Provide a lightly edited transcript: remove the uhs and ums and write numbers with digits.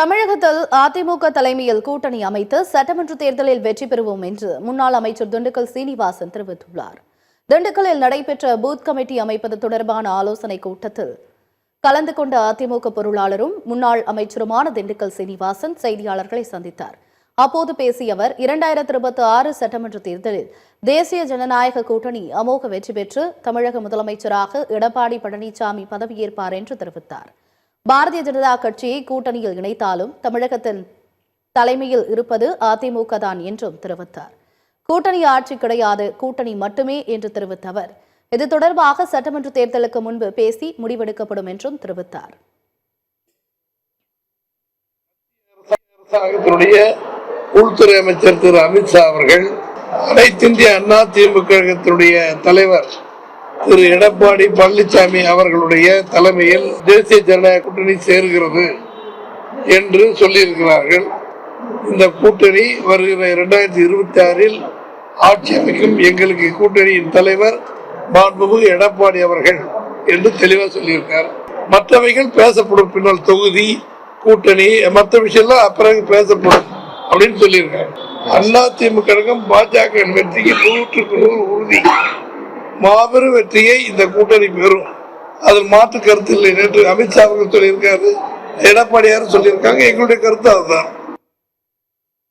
தமிழகத்தில் அதிமுக தலைமையில் கூட்டணி அமைத்து சட்டமன்ற தேர்தலில் வெற்றி பெறுவோம் என்று முன்னாள் அமைச்சர் திண்டுக்கல் சீனிவாசன் தெரிவித்துள்ளார். திண்டுக்கல்லில் நடைபெற்ற பூத் கமிட்டி அமைப்பது தொடர்பான ஆலோசனைக் கூட்டத்தில் கலந்து கொண்ட அதிமுக பொருளாளரும் முன்னாள் அமைச்சருமான திண்டுக்கல் சீனிவாசன் செய்தியாளர்களை சந்தித்தார். அப்போது பேசிய அவர் 2026 சட்டமன்ற தேர்தலில் தேசிய ஜனநாயக கூட்டணி அமோக வெற்றி பெற்று தமிழக முதலமைச்சராக எடப்பாடி பழனிசாமி பதவியேற்பார் என்று தெரிவித்தார். பாரதிய ஜனதா கட்சியை கூட்டணியில் இணைத்தாலும் தமிழகத்தின் தலைமையில் இருப்பது அதிமுக தான் என்றும் தெரிவித்தார். கூட்டணி ஆட்சி கிடையாது, கூட்டணி மட்டுமே என்று தெரிவித்த அவர் இது தொடர்பாக சட்டமன்ற தேர்தலுக்கு முன்பு பேசி முடிவெடுக்கப்படும் என்றும் தெரிவித்தார். உள்துறை அமைச்சர் திரு அமித்ஷா அவர்கள் அனைத்து இந்திய அண்ணா திமுக தலைவர் திரு எடப்பாடி பழனிசாமி அவர்களுடைய தலைமையில் தேசிய ஜனநாயக கூட்டணி சேர்கிறது என்று சொல்லியிருக்கிறார்கள். இந்த கூட்டணி வருகிற 2026 ஆட்சி அமைக்கும் எங்களுக்கு கூட்டணியின் தலைவர் மாண்புமிகு எடப்பாடி அவர்கள் என்று தெளிவாக சொல்லியிருக்கார். மற்றவைகள் பேசப்படும், பின்னால் தொகுதி கூட்டணி மற்ற விஷயம்லாம் அப்புறம் பேசப்படும் அப்படின்னு சொல்லியிருக்காங்க. அண்ணா திமுக பாஜக வெற்றிக்கு 100% உறுதி, மாபெரும் வெற்றியை இந்த கூட்டணி பெறும், அதில் மாற்று கருத்து இல்லை. நேற்று அமித்ஷா அவர்கள் சொல்லியிருக்காரு, எடப்பாடியார் சொல்லியிருக்காங்க. எங்களுடைய கருத்து அதுதான்.